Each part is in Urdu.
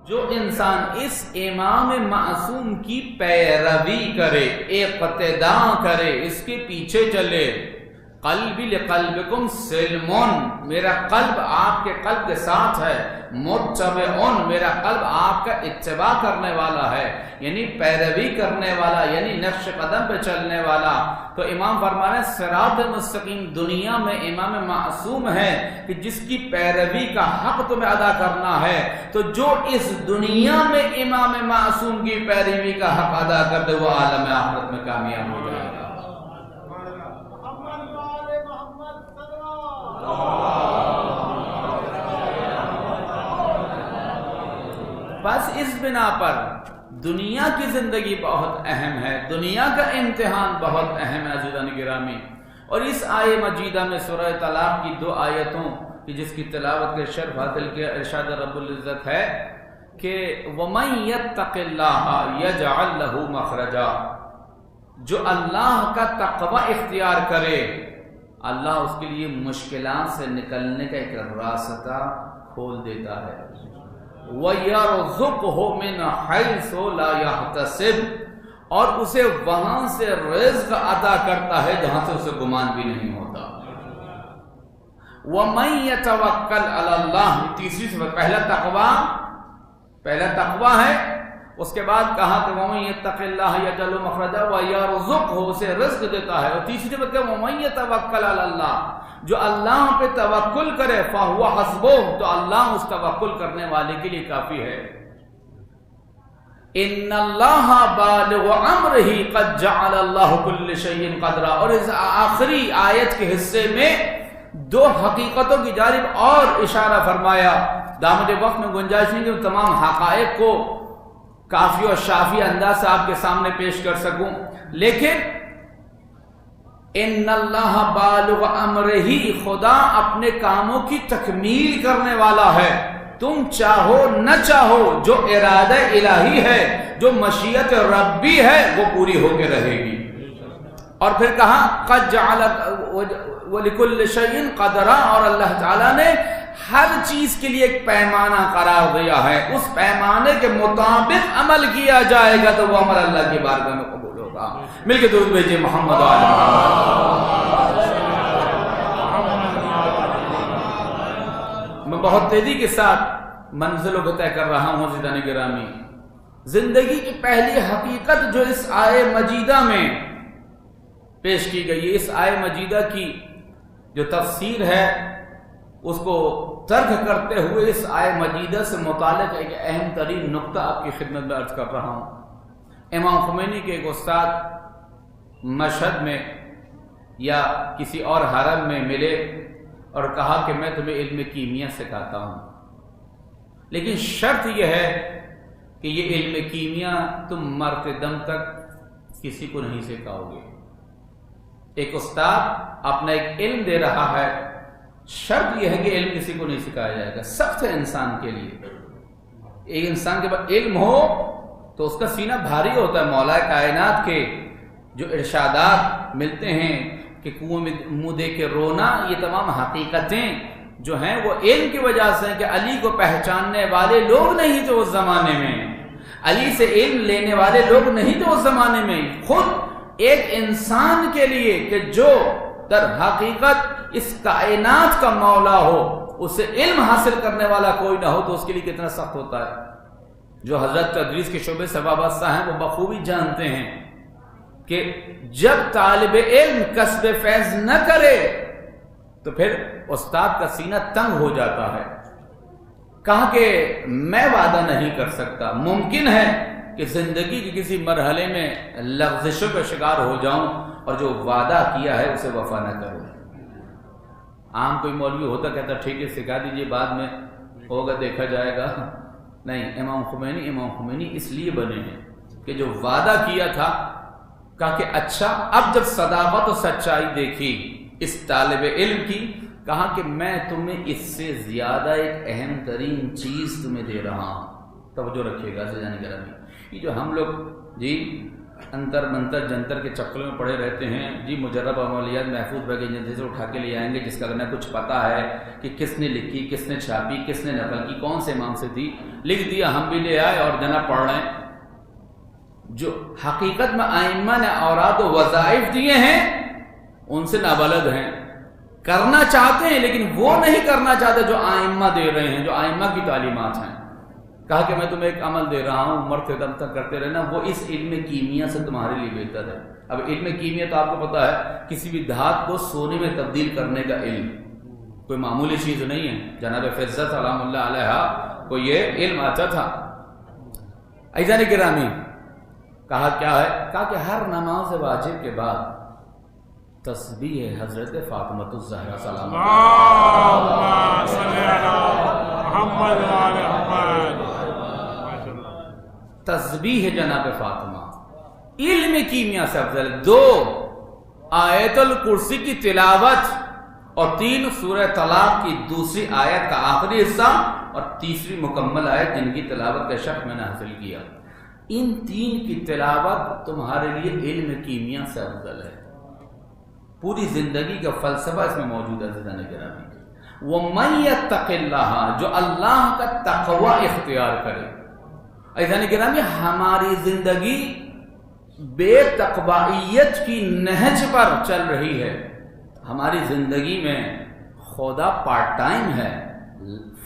جو انسان اس امام معصوم کی پیروی کرے، اقتداء کرے، اس کے پیچھے چلے، قلبی لقلبکم سلمون، میرا قلب آپ کے قلب کے ساتھ ہے، متبعون، میرا قلب آپ کا اتباع کرنے والا ہے، یعنی پیروی کرنے والا، یعنی نقش قدم پہ چلنے والا۔ تو امام فرما رہے ہیں صراط مستقیم دنیا میں امام معصوم ہے کہ جس کی پیروی کا حق تمہیں ادا کرنا ہے، تو جو اس دنیا میں امام معصوم کی پیروی کا حق ادا کر دے وہ عالم آخرت میں کامیاب ہو جائے گا۔ بس اس بنا پر دنیا کی زندگی بہت اہم ہے، دنیا کا امتحان بہت اہم ہے عزیزان گرامی۔ اور اس آیے مجیدہ میں سورہ طلاق کی 2 آیتوں کی جس کی تلاوت کے شرف حاصل کیا، ارشاد رب العزت ہے کہ وَمَن يَتَّقِ اللَّهَ يَجْعَل لَّهُ مَخْرَجًا، جو اللہ کا تقوی اختیار کرے اللہ اس کے لیے مشکلات سے نکلنے کا ایک راستہ کھول دیتا ہے۔ وَيَرْزُقْهُ مِنْ حَيْثُ لَا يَحْتَسِبُ، اور اسے وہاں سے رزق عطا کرتا ہے جہاں سے اسے گمان بھی نہیں ہوتا۔ وَمَن يَتَوَكَّلْ عَلَى اللَّهِ، تیسری صفت، پہلا تقوی ہے، اس کے بعد کہا کہ وَمَن يَتَّقِ اللَّهَ يَجْعَل لَّهُ مَخْرَجًا وَيَرْزُقْهُ، اسے رزق دیتا ہے۔ اور تیسری صفت کہ وَمَن يَتَوَكَّلْ عَلَى اللَّهِ، جو اللہ پہ توکل کرے فَهُوَ حَسْبُهُ، تو اللہ اس توکل کرنے والے کے لیے کافی ہے۔ إِنَّ اللَّهَ بَالِغُ أَمْرِهِ قَدْ جَعَلَ اللَّهُ كُلَّ شَيْءٍ قَدْرًا۔ اور اس آخری آیت کے حصے میں 2 حقیقتوں کی جانب اور اشارہ فرمایا۔ دامن وقت میں گنجائش نہیں کہ تمام حقائق کو کافی اور شافی انداز سے آپ کے سامنے پیش کر سکوں، لیکن ان اللہ بالغ امرہ، خدا اپنے کاموں کی تکمیل کرنے والا ہے۔ تم چاہو نہ چاہو جو ارادہ الہی ہے، جو مشیت ربی ہے، وہ پوری ہو کے رہے گی۔ اور پھر کہا قد جعل ولکل شیء قدرا، اور اللہ تعالیٰ نے ہر چیز کے لیے ایک پیمانہ قرار دیا ہے، اس پیمانے کے مطابق عمل کیا جائے گا تو وہ عمل اللہ کی بارگاہ میں قبول ہوگا۔ مل کے درود بھیجئے محمد و آل محمد۔ میں بہت تیزی کے ساتھ منزلوں کو طے کر رہا ہوں عزیزان گرامی۔ زندگی کی پہلی حقیقت جو اس آیے مجیدہ میں پیش کی گئی ہے، اس آیے مجیدہ کی جو تفسیر ہے اس کو ترک کرتے ہوئے اس آیے مجیدہ سے متعلق ایک اہم ترین نقطہ آپ کی خدمت میں عرض کر رہا ہوں۔ امام خمینی کے ایک استاد مشہد میں یا کسی اور حرم میں ملے اور کہا کہ میں تمہیں علم کیمیا سکھاتا ہوں، لیکن شرط یہ ہے کہ یہ علم کیمیا تم مرتے دم تک کسی کو نہیں سکھاؤ گے۔ ایک استاد اپنا ایک علم دے رہا ہے، شرط یہ ہے کہ علم کسی کو نہیں سکھایا جائے گا۔ سخت ہے انسان کے لیے، ایک انسان کے پاس علم ہو تو اس کا سینہ بھاری ہوتا ہے۔ مولا کائنات کے جو ارشادات ملتے ہیں کہ کنویں میں منہ دے کے رونا، یہ تمام حقیقتیں جو ہیں وہ علم کی وجہ سے ہیں کہ علی کو پہچاننے والے لوگ نہیں تھے اس زمانے میں، علی سے علم لینے والے لوگ نہیں تھے اس زمانے میں۔ خود ایک انسان کے لیے کہ جو در حقیقت اس کائنات کا مولا ہو، اسے علم حاصل کرنے والا کوئی نہ ہو تو اس کے لیے کتنا سخت ہوتا ہے۔ جو حضرت تدریس کے شعبے سے وابستہ ہیں وہ بخوبی جانتے ہیں کہ جب طالب علم کسب فیض نہ کرے تو پھر استاد کا سینہ تنگ ہو جاتا ہے۔ کہا کہ میں وعدہ نہیں کر سکتا، ممکن ہے کہ زندگی کے کسی مرحلے میں لغزشوں کا شکار ہو جاؤں اور جو وعدہ کیا ہے اسے وفا نہ کروں۔ عام کوئی مولوی ہوتا کہتا ٹھیک ہے سکھا دیجئے، بعد میں ہوگا دیکھا جائے گا۔ نہیں، امام خمینی اس لیے بنے ہیں کہ جو وعدہ کیا تھا، کہا کہ اچھا اب جب صداقت و سچائی دیکھی اس طالب علم کی، کہا کہ میں تمہیں اس سے زیادہ ایک اہم ترین چیز تمہیں دے رہا ہوں۔ توجہ رکھیے گا عزیزان گرامی، یہ جو ہم لوگ انتر منتر جنتر کے چکروں میں پڑے رہتے ہیں. جی مجرب عملیات محفوظ بھائی جنتے سے اٹھا کے لے آئیں گے جس کا انہیں کچھ پتا ہے کہ کس نے لکھی, کس نے چھاپی, کس نے نقل کی, کون سے امام سے تھی, لکھ دیا, ہم بھی لے آئے اور جناب پڑھ رہے ہیں. جو حقیقت میں ائمہ نے اوراد و وظائف دیے ہیں ان سے نابلد ہیں, کرنا چاہتے ہیں لیکن وہ نہیں کرنا چاہتے جو ائمہ دے رہے ہیں, جو ائمہ کی تعلیمات ہیں. کہا کہ میں تمہیں ایک عمل دے رہا ہوں, مرتے دم تک کرتے رہنا, وہ اس علم کیمیا سے تمہارے لیے بہتر ہے. اب علم کیمیا تو آپ کو پتا ہے کسی بھی دھات کو سونے میں تبدیل کرنے کا علم کوئی معمولی چیز نہیں ہے. جناب فضت سلام اللہ علیہ کو یہ علم آتا تھا. عزیزان گرامی, کہا کیا ہے؟ کہا کہ ہر نماز واجب کے بعد تسبیح حضرت فاطمۃ الزہرا سلام تسبیح جناب فاطمہ علم کیمیا سے افضل. 2 آیت الکرسی کی تلاوت اور 3 سورہ طلاق کی دوسری آیت کا آخری حصہ اور تیسری مکمل آیت جن کی تلاوت کا شرف میں نے حاصل کیا. ان 3 کی تلاوت تمہارے لیے علم کیمیا سے افضل ہے. پوری زندگی کا فلسفہ اس میں موجود ہے. عزیزان گرامی, وَمَن يَتَّقِ اللَّهَ, جو اللہ کا تقوی اختیار کرے. عزیزان گرامی, ہماری زندگی بے تقویت کی نہج پر چل رہی ہے. ہماری زندگی میں خدا پارٹ ٹائم ہے,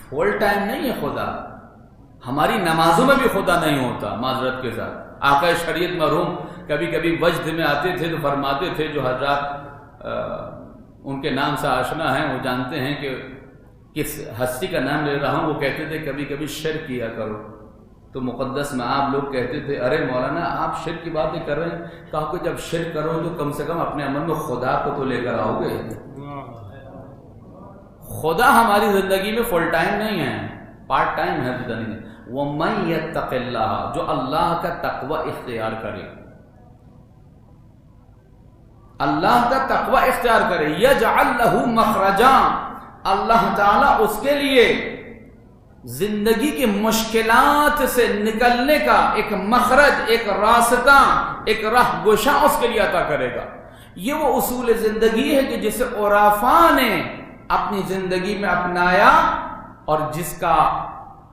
فل ٹائم نہیں ہے. خدا ہماری نمازوں میں بھی خدا نہیں ہوتا. معذرت کے ساتھ آقا شریعت مرحوم کبھی کبھی وجد میں آتے تھے تو فرماتے تھے, جو حضرات ان کے نام سے آشنا ہیں وہ جانتے ہیں کہ کس ہستی کا نام لے رہا ہوں, وہ کہتے تھے کبھی کبھی شرک کیا کرو. تو مقدس میں آپ لوگ کہتے تھے ارے مولانا آپ شرک کی بات نہیں کر رہے ہیں. کہا کہ جب شرک کرو تو کم سے کم اپنے عمل میں خدا کو تو لے کر آؤ گے. خدا ہماری زندگی میں فل ٹائم نہیں ہے, پارٹ ٹائم ہے. وَمَن يَتَّقِ اللَّهَ, جو اللہ کا تقوی اختیار کرے, اللہ کا تقوی اختیار کرے. يَجْعَلْ لَهُ مَخْرَجًا, اللہ تعالیٰ اس کے لیے زندگی کی مشکلات سے نکلنے کا ایک مخرج, ایک راستہ, ایک راہ گشا اس کے لیے عطا کرے گا. یہ وہ اصول زندگی ہے کہ جسے عرفاء نے اپنی زندگی میں اپنایا اور جس کا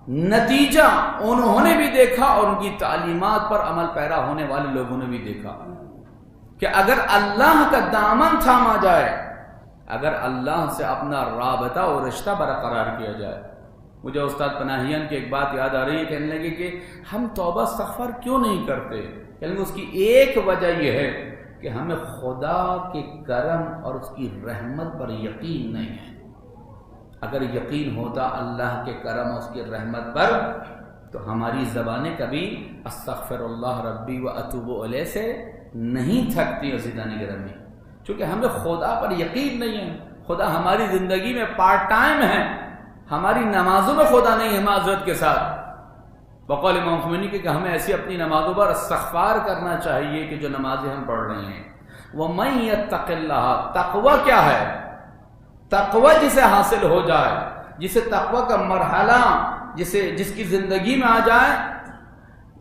نتیجہ انہوں نے بھی دیکھا اور ان کی تعلیمات پر عمل پیرا ہونے والے لوگوں نے بھی دیکھا کہ اگر اللہ کا دامن تھاما جائے, اگر اللہ سے اپنا رابطہ اور رشتہ برقرار کیا جائے. مجھے استاد پناہیان کی ایک بات یاد آ رہی ہے, کہنے لگے کہ ہم توبہ استغفار کیوں نہیں کرتے. کہنے لگے اس کی ایک وجہ یہ ہے کہ ہمیں خدا کے کرم اور اس کی رحمت پر یقین نہیں ہے. اگر یقین ہوتا اللہ کے کرم اور اس کی رحمت پر تو ہماری زبانیں کبھی استغفر اللہ ربی و اتوب الیہ سے نہیں تھکتی. عزیزان گرامی, چونکہ ہمیں خدا پر یقین نہیں ہے. خدا ہماری زندگی میں پارٹ ٹائم ہے, ہماری نمازوں میں خدا نہیں ہے. معذرت کے ساتھ بقول امام خمینی کہ ہمیں ایسی اپنی نمازوں پر استغفار کرنا چاہیے کہ جو نمازیں ہم پڑھ رہے ہیں. وَمَن يَتَّقِ اللَّهَ, تقوی کیا ہے؟ تقوی جسے حاصل ہو جائے, جسے تقوی کا مرحلہ جس کی زندگی میں آ جائے,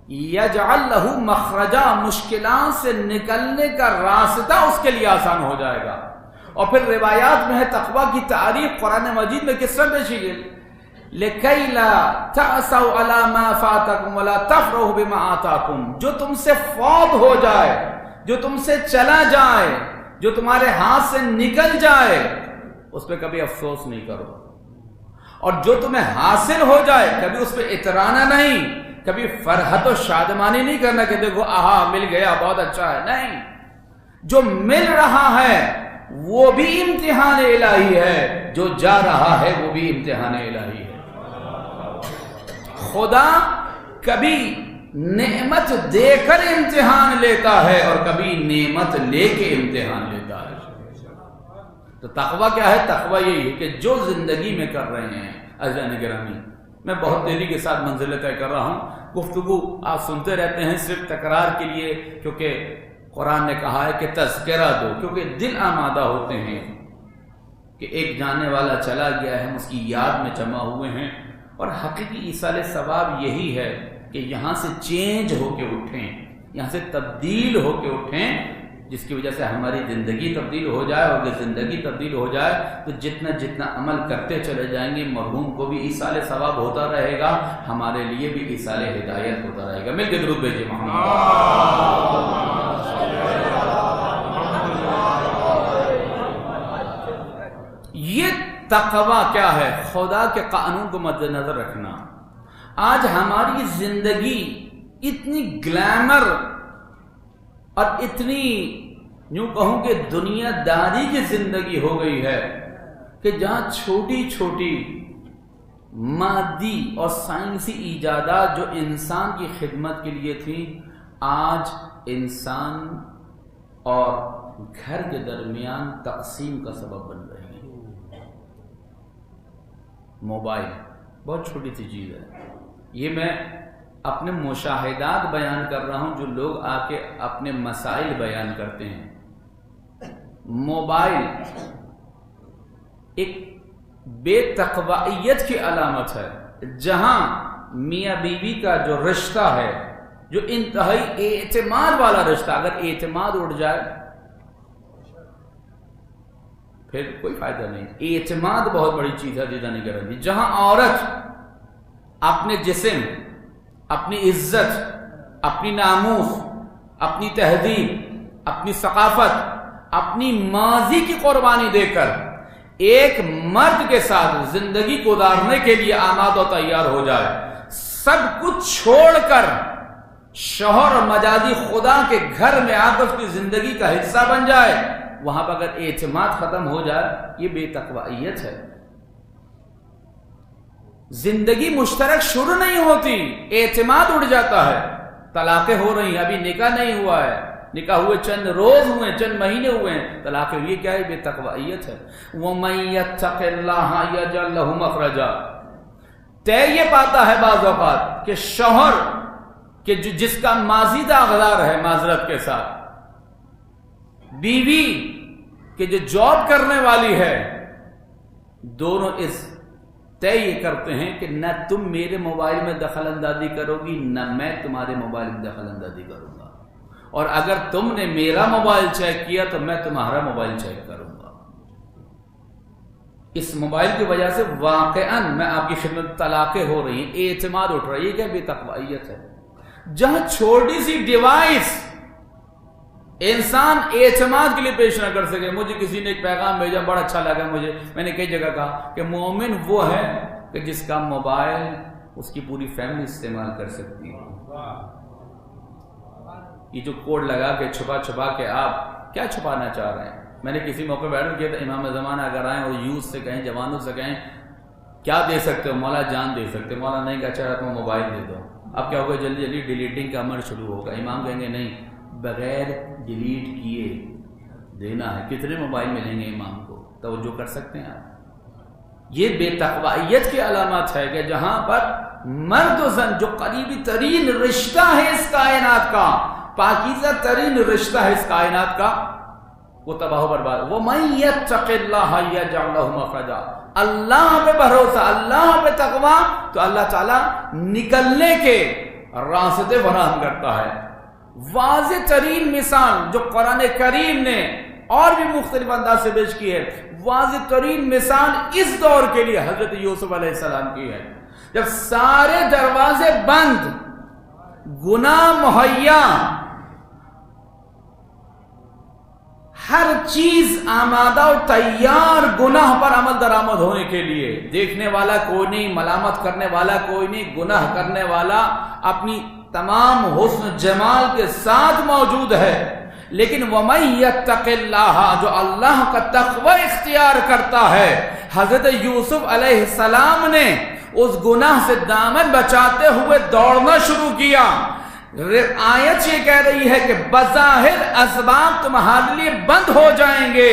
یجعل لہ مخرجا, مشکلات سے نکلنے کا راستہ اس کے لیے آسان ہو جائے گا. اور پھر روایات میں ہے تقوی کی تعریف قرآن مجید میں کس طرح پیش کی گئی, لِكَيْ لَا تَأْسَوْا عَلَى مَا فَاتَكُمْ وَلَا تَفْرَحُوا بِمَا آتَاكُمْ, جو تم سے فوت ہو جائے, جو تم سے چلا جائے, جو تمہارے ہاتھ سے نکل جائے, اس پہ کبھی افسوس نہیں کرو. اور جو تمہیں حاصل ہو جائے کبھی اس پہ اترانا نہیں, کبھی فرحت و شادمانی نہیں کرنا کہ دیکھو آہا مل گیا بہت اچھا ہے. نہیں, جو مل رہا ہے وہ بھی امتحان الہی ہے, جو جا رہا ہے وہ بھی امتحان الہی ہے. خدا کبھی نعمت دے کر امتحان لیتا ہے اور کبھی نعمت لے کے امتحان لیتا ہے. تو تقوی کیا ہے؟ تقوی یہی ہے کہ جو زندگی میں کر رہے ہیں. عزیزان گرامی, میں بہت دیری کے ساتھ منزل طے کر رہا ہوں. گفتگو آپ سنتے رہتے ہیں صرف تکرار کے لیے, کیونکہ قرآن نے کہا ہے کہ تذکرہ دو, کیونکہ دل آمادہ ہوتے ہیں کہ ایک جانے والا چلا گیا ہے, ہم اس کی یاد میں جمع ہوئے ہیں. اور حقیقی ایصال ثواب یہی ہے کہ یہاں سے چینج ہو کے اٹھیں, یہاں سے تبدیل ہو کے اٹھیں، جس کی وجہ سے ہماری زندگی تبدیل ہو جائے، اور اگر زندگی تبدیل ہو جائے تو جتنا جتنا عمل کرتے چلے جائیں گے، مرحوم کو بھی ایصال ثواب ہوتا رہے گا، ہمارے لیے بھی ایصال ہدایت ہوتا رہے گا۔ مل کے درود بھیجیے محمد۔ یہ تقویٰ کیا ہے؟ خدا کے قانون کو مد نظر رکھنا۔ آج ہماری زندگی اتنی گلیمر اور اتنی یوں کہوں کہ دنیا داری کی زندگی ہو گئی ہے کہ جہاں چھوٹی چھوٹی مادی اور سائنسی ایجادات جو انسان کی خدمت کے لیے تھیں، آج انسان اور گھر کے درمیان تقسیم کا سبب بن رہی ہے۔ موبائل بہت چھوٹی سی چیز ہے، یہ میں اپنے مشاہدات بیان کر رہا ہوں جو لوگ آ کے اپنے مسائل بیان کرتے ہیں۔ موبائل ایک بے تقویت کی علامت ہے، جہاں میاں بیوی کا جو رشتہ ہے، جو انتہائی اعتماد والا رشتہ، اگر اعتماد اٹھ جائے پھر کوئی فائدہ نہیں۔ اعتماد بہت بڑی چیز ہے جدا نہیں کریں گی۔ جہاں عورت اپنے جسم، اپنی عزت، اپنی ناموس، اپنی تہذیب، اپنی ثقافت، اپنی ماضی کی قربانی دے کر ایک مرد کے ساتھ زندگی گزارنے کے لیے آمادہ و تیار ہو جائے، سب کچھ چھوڑ کر شوہر اور مجازی خدا کے گھر میں آ کر اس کی زندگی کا حصہ بن جائے، وہاں پر اگر اعتماد ختم ہو جائے، یہ بے تقویت ہے۔ زندگی مشترک شروع نہیں ہوتی، اعتماد اڑ جاتا ہے، طلاقیں ہو رہی ہیں، ابھی نکاح نہیں ہوا ہے، نکاح ہوئے چند روز ہوئے، چند مہینے ہوئے ہیں، طلاقیں ہوئی، کیا ہے؟ بے تقویت ہے۔ وَمَن يَتَّقِ اللَّهَ يَجْعَل لَّهُ مَخْرَجًا۔ طے یہ پاتا ہے بعض اوقات کہ شوہر کہ جس کا ماضی داغدار ہے معذرت کے ساتھ، بیوی کہ جو جاب کرنے والی ہے، دونوں اس طے یہ کرتے ہیں کہ نہ تم میرے موبائل میں دخل اندازی کرو گی، نہ میں تمہارے موبائل میں دخل اندازی کروں گا، اور اگر تم نے میرا موبائل چیک کیا تو میں تمہارا موبائل چیک کروں گا۔ اس موبائل کی وجہ سے واقعاً میں آپ کی خدمت طلاقیں ہو رہی ہیں، اعتماد اٹھ رہی ہے، کہ بے تقویت ہے۔ جہاں چھوٹی سی ڈیوائس انسان اعتماد کے لیے پیش نہ کر سکے۔ مجھے کسی نے ایک پیغام بھیجا، بڑا اچھا لگا مجھے، میں نے کئی جگہ کہا کہ مومن وہ ہے کہ جس کا موبائل اس کی پوری فیملی استعمال کر سکتی ہے۔ یہ جو کوڈ لگا کے چھپا چھپا کے آپ کیا چھپانا چاہ رہے ہیں؟ میں نے کسی موقع بیان کیا تھا، امام زمانہ اگر آئیں اور یوز سے کہیں، جوانوں سے کہیں کیا دے سکتے ہو؟ مولا جان دے سکتے ہو۔ مولا نہیں کہا چاہے تم موبائل دے دو۔ اب کیا ہوگا؟ جلدی جلدی ڈیلیٹنگ کا عمل شروع ہوگا۔ امام کہیں گے نہیں، بغیر ڈیلیٹ کیے دینا ہے۔ کتنے موبائل ملیں گے امام کو؟ توجہ کر سکتے ہیں آپ؟ یہ بے تقویت کی علامات ہے کہ جہاں پر مرد و زن جو قریبی ترین رشتہ ہے اس کائنات کا، پاکیزہ ترین رشتہ ہے اس کائنات کا، وہ تباہ و برباد۔ وَمَن يَتَّقِ اللَّهَ يَجْعَل لَّهُ مَخْرَجًا۔ اللہ پہ بھروسہ، اللہ پہ تقویٰ، تو اللہ تعالیٰ نکلنے کے راستے فراہم کرتا ہے۔ واضح ترین مثال جو قرآن کریم نے اور بھی مختلف انداز سے پیش کی ہے، واضح ترین مثال اس دور کے لیے حضرت یوسف علیہ السلام کی ہے۔ جب سارے دروازے بند، گناہ مہیا، ہر چیز آمادہ و تیار گناہ پر عمل درآمد ہونے کے لیے، دیکھنے والا کوئی نہیں، ملامت کرنے والا کوئی نہیں، گناہ کرنے والا اپنی تمام حسن جمال کے ساتھ موجود ہے، لیکن وَمَن يَتَّقِ اللَّهَ، جو اللہ کا تقوی اختیار کرتا ہے، حضرت یوسف علیہ السلام نے اس گناہ سے دامن بچاتے ہوئے دوڑنا شروع کیا۔ آیت یہ کہہ رہی ہے کہ بظاہر اسباب تمہارے لیے بند ہو جائیں گے،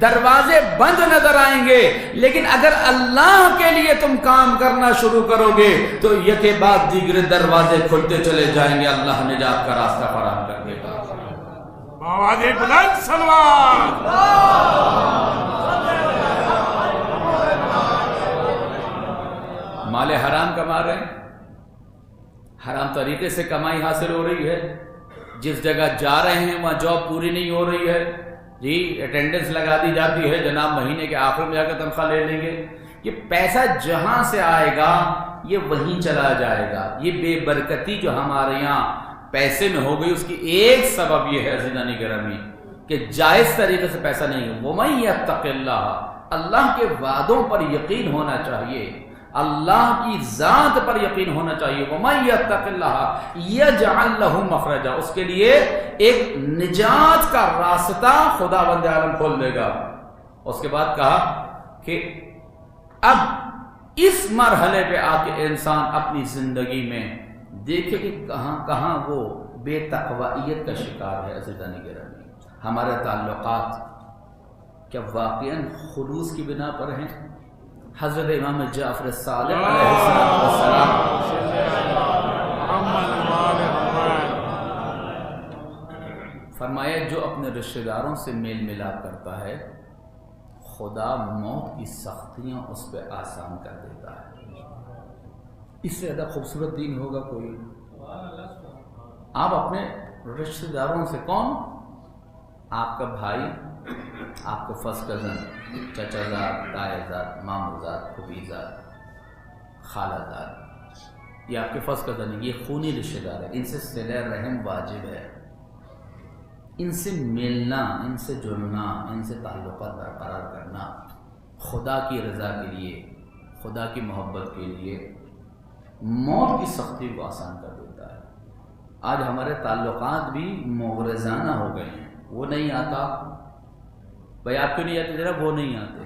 دروازے بند نظر آئیں گے، لیکن اگر اللہ کے لیے تم کام کرنا شروع کرو گے تو یکے بعد دیگر دروازے کھلتے چلے جائیں گے، اللہ نجات کا راستہ فراہم کر دے گا۔ آواز بلند سلوات۔ مال حرام کما رہے ہیں، حرام طریقے سے کمائی حاصل ہو رہی ہے، جس جگہ جا رہے ہیں وہاں جاب پوری نہیں ہو رہی ہے جی، اٹینڈنس لگا دی جاتی ہے، جناب مہینے کے آخر میں جا کر تنخواہ لے لیں گے. یہ پیسہ جہاں سے آئے گا یہ وہیں چلا جائے گا. یہ بے برکتی جو ہمارے یہاں پیسے میں ہو گئی اس کی ایک سبب یہ ہے عزیزان گرامی کہ جائز طریقے سے پیسہ نہیں ہے. وَمَن يَتَّقِ اللَّهَ، اللہ کے وعدوں پر یقین ہونا چاہیے، اللہ کی ذات پر یقین ہونا چاہیے. وَمَن يَتَّقِ اللَّهَ يَجْعَل لَّهُ مَخْرَجًا، اس کے لیے ایک نجات کا راستہ خداوند عالم کھول دے گا. اس کے بعد کہا کہ اب اس مرحلے پہ آ کے انسان اپنی زندگی میں دیکھے کہ کہاں کہاں وہ بے تقویت کا شکار ہے. عزیزان گرامی، ہمارے تعلقات کیا واقعاً خلوص کی بنا پر ہیں؟ حضرت امام جعفر صادق علیہ السلام فرمایا جو اپنے رشتہ داروں سے میل ملاپ کرتا ہے خدا موت کی سختیاں اس پہ آسان کر دیتا ہے. اس سے زیادہ خوبصورت دین ہوگا کوئی؟ آپ اپنے رشتہ داروں سے، کون؟ آپ کا بھائی، آپ کا فرسٹ کزن، چچا زاد، تایا زاد، مامو زاد، پھوپھی زاد، خالہ زاد، یہ آپ کے فرسٹ کزن ہیں، یہ خونی رشتہ دار ہے. ان سے صلہ رحم واجب ہے. ان سے ملنا، ان سے جڑنا، ان سے تعلقات برقرار کرنا خدا کی رضا کے لیے، خدا کی محبت کے لیے موت کی سختی کو آسان کر دیتا ہے. آج ہمارے تعلقات بھی مغرضانہ ہو گئے ہیں. وہ نہیں آتا، بھائی آپ کیوں نہیں آتے؟ ذرا وہ نہیں آتے،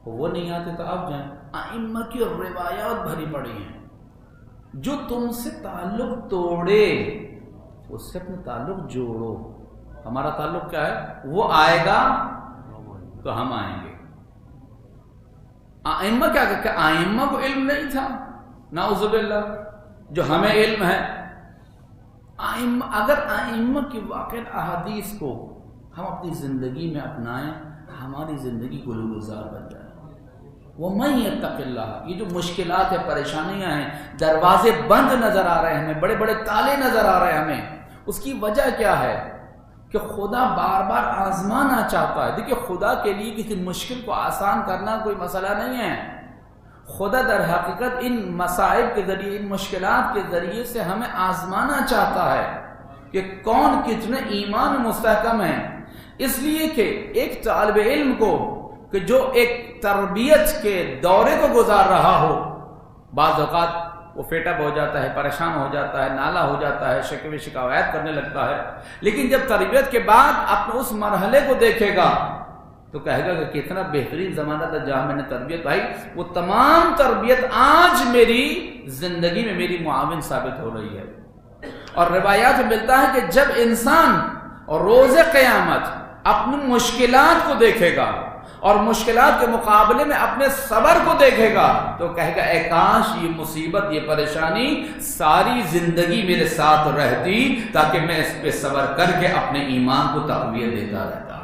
وہ نہیں آتے تو آپ جائیں. ائمہ کی روایات بھری پڑی ہیں. جو تم سے تعلق توڑے اس سے اپنے تعلق جوڑو. ہمارا تعلق کیا ہے؟ وہ آئے گا تو ہم آئیں گے. ائمہ کیا کہ ائمہ کو علم نہیں تھا، نعوذ باللہ، جو ہمیں علم ہے. اگر ائمہ کی واقع احادیث کو ہم اپنی زندگی میں اپنائیں ہماری زندگی گلزار بن جائے. وَمَن يَتَّقِ اللَّهَ، یہ جو مشکلات ہیں، پریشانیاں ہیں، دروازے بند نظر آ رہے ہیں ہمیں، بڑے بڑے تالے نظر آ رہے ہیں ہمیں، اس کی وجہ کیا ہے؟ کہ خدا بار بار آزمانا چاہتا ہے. دیکھیے خدا کے لیے کسی مشکل کو آسان کرنا کوئی مسئلہ نہیں ہے. خدا در حقیقت ان مسائل کے ذریعے، ان مشکلات کے ذریعے سے ہمیں آزمانا چاہتا ہے کہ کون کتنے ایمان مستحکم ہیں. اس لیے کہ ایک طالب علم کو کہ جو ایک تربیت کے دورے کو گزار رہا ہو، بعض اوقات وہ فیٹ اپ ہو جاتا ہے، پریشان ہو جاتا ہے، نالا ہو جاتا ہے، شکوے شکایت کرنے لگتا ہے. لیکن جب تربیت کے بعد اپنے اس مرحلے کو دیکھے گا تو کہے گا کہ کتنا بہترین زمانہ تھا جہاں میں نے تربیت پائی. وہ تمام تربیت آج میری زندگی میں میری معاون ثابت ہو رہی ہے. اور روایات میں ملتا ہے کہ جب انسان اور روز قیامت اپنی مشکلات کو دیکھے گا اور مشکلات کے مقابلے میں اپنے صبر کو دیکھے گا تو کہے گا اے کاش یہ مصیبت، یہ پریشانی ساری زندگی میرے ساتھ رہتی تاکہ میں اس پہ صبر کر کے اپنے ایمان کو تقویت دیتا رہتا.